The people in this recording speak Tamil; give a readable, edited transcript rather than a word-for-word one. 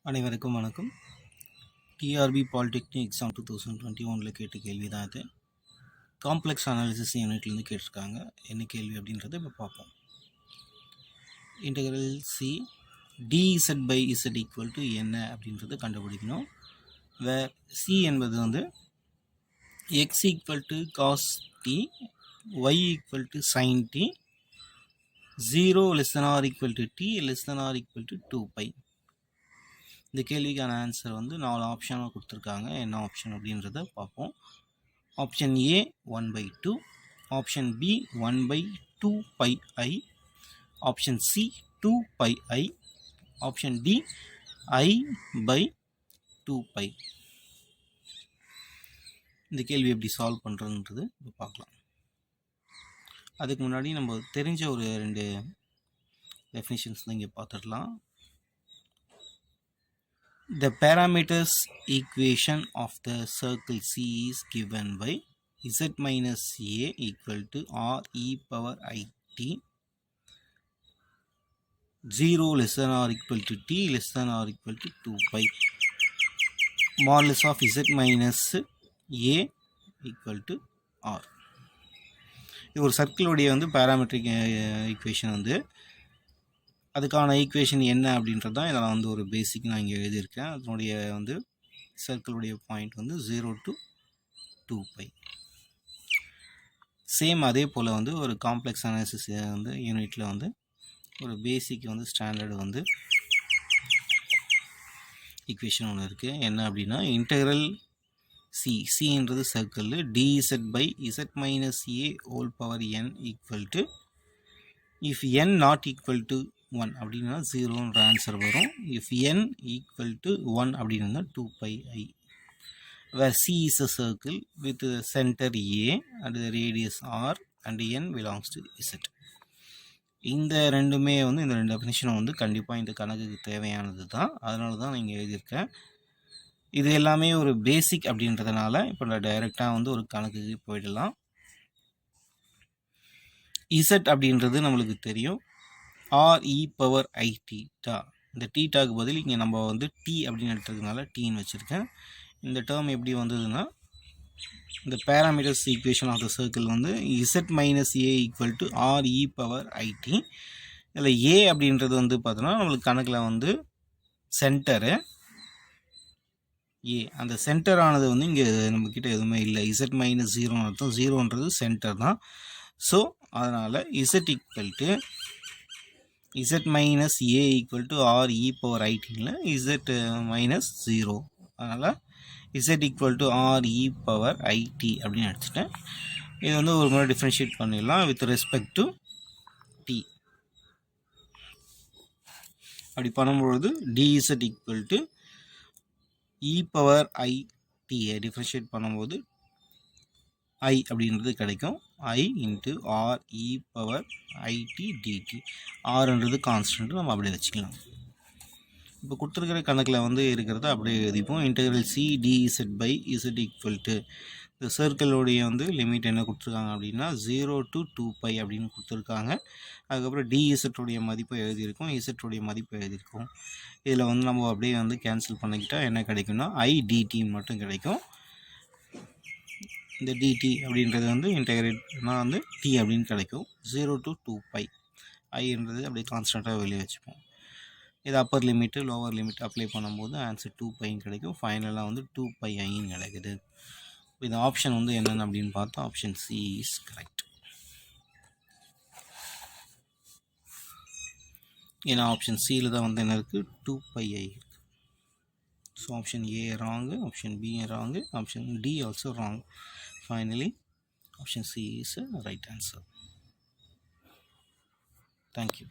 அனைவருக்கும் வணக்கம். டிஆர்பி பாலிடெக்னிக் எக்ஸாம் 2021 கேட்ட கேள்வி தான் இது. காம்ப்ளெக்ஸ் அனாலிசிஸ் யூனிட்லேருந்து கேட்டிருக்காங்க. என்ன கேள்வி அப்படின்றத இப்போ பார்ப்போம். Integral C dz by z equal to என்ன அப்படின்றத கண்டுபிடிக்கணும். வேர் சி என்பது வந்து x equal to cos t, y equal to sine t, 0 less than or equal to t less than or equal to 2π. இந்த கேள்விக்கான ஆன்சர் வந்து 4 ஆப்ஷனாக கொடுத்துருக்காங்க. என்ன ஆப்ஷன் அப்படின்றத பார்ப்போம். Option A 1/2, option B 1/2πi, option C 2πi, option D i/2π. இந்த கேள்வி எப்படி சால்வ் பண்ணுறதுன்றது இப்போ பார்க்கலாம். அதுக்கு முன்னாடி நம்ம தெரிஞ்ச ஒரு 2 டெஃபினிஷன்ஸ் தான் இங்கே பார்த்துடலாம். The parameters equation of the circle C is given by z minus a equal to r e power I t, 0 less than or equal to t less than or equal to 2π, modulus of z minus a equal to r. இது ஒரு சர்க்கிளுடைய வந்து பேராமெட்ரிக் ஈக்குவேஷன் வந்து அதுக்கான ஈக்குவேஷன் என்ன அப்படின்றது தான் இதில் வந்து ஒரு பேசிக் நான் இங்கே எழுதியிருக்கேன். அதனுடைய வந்து சர்க்கிளுடைய பாயிண்ட் வந்து 0 to 2π. சேம் அதே போல் வந்து ஒரு காம்ப்ளெக்ஸ் அனாலிசிஸ் வந்து யூனிட்டில் வந்து ஒரு பேசிக் வந்து ஸ்டாண்டர்டு வந்து ஈக்குவேஷன் ஒன்று இருக்குது. என்ன அப்படின்னா இன்டெக்ரல் சின்றது circle dz by z minus a whole power n equal to, if n not equal to 1 அப்படின்னா 0ன்ற ஆன்சர் வரும். if n equal to 1 அப்படின்னா 2πi, where c is a circle with the center a and the radius r and n belongs to z. இந்த ரெண்டுமே வந்து இந்த 2 டெஃபினிஷனும் வந்து கண்டிப்பாக இந்த கணக்குக்கு தேவையானது தான். அதனால தான் நான் இங்கே எழுதியிருக்கேன். இது எல்லாமே ஒரு பேசிக் அப்படின்றதுனால இப்போ நான் டைரெக்டாக வந்து ஒரு கணக்குக்கு போயிடலாம். z அப்படின்றது நம்மளுக்கு தெரியும், r e power I theta. இந்த தீட்டாக்கு பதில் இங்கே நம்ம வந்து t அப்படின்னு எடுத்துறதுனால tன்னு வச்சுருக்கேன். இந்த டேர்ம் எப்படி வந்ததுன்னா இந்த parameters equation of the circle வந்து z minus a equal to r e power I t. இதில் a அப்படின்றது வந்து பார்த்தோன்னா நம்மளுக்கு கணக்கில் வந்து சென்டரு a. அந்த சென்டரானது வந்து இங்கே நம்மக்கிட்ட எதுவுமே இல்லை. z minus 0 அர்த்தம், 0ன்றது சென்டர் தான். ஸோ அதனால் z equal to z minus a equal to r e power I t-ல z minus 0. அதனால் z equal to r e power I t அப்படின்னு எடுத்துட்டேன். இது வந்து ஒரு முறை டிஃப்ரென்ஷியேட் பண்ணிடலாம் வித் ரெஸ்பெக்ட் டு t. அப்படி பண்ணும்பொழுது dz equal to e power I t differentiate பண்ணும்போது I அப்படின்றது கிடைக்கும். I into r e power I t dt. rன்றது கான்ஸ்டன்ட், நம்ம அப்படியே வச்சுக்கலாம். இப்போ கொடுத்துருக்கிற கணக்கில் வந்து இருக்கிறத அப்படியே எழுதிப்போம். Integral C dz by z equal to இந்த சர்க்கிளோடைய வந்து லிமிட் என்ன கொடுத்துருக்காங்க அப்படின்னா 0 to 2π அப்படின்னு கொடுத்துருக்காங்க. அதுக்கப்புறம் dz மதிப்பை எழுதியிருக்கோம், z மதிப்பை எழுதியிருக்கோம். இதில் வந்து நம்ம அப்படியே வந்து கேன்சல் பண்ணிக்கிட்டால் என்ன கிடைக்கும்னா I dt மட்டும் கிடைக்கும். இந்த dt அப்படின்றது வந்து இன்டெகிரேட்னா வந்து t அப்படின்னு கிடைக்கும். 0 to 2π, iன்றது அப்படியே கான்ஸ்டண்ட்டாக வெளியே வச்சுப்போம். இது Appar limit lower limit apply பண்ணும்போது ஆன்சர் 2πன்னு கிடைக்கும். ஃபைனலாக வந்து 2πiன்னு கிடைக்குது. இந்த ஆப்ஷன் வந்து என்னென்னு அப்படின்னு பார்த்தா ஆப்ஷன் சி இஸ் கரெக்ட். ஏன்னா ஆப்ஷன் சியில் தான் வந்து என்ன இருக்குது, 2πi இருக்குது. So option A wrong, option B wrong, option D also wrong. Finally, option C is a right answer. Thank you.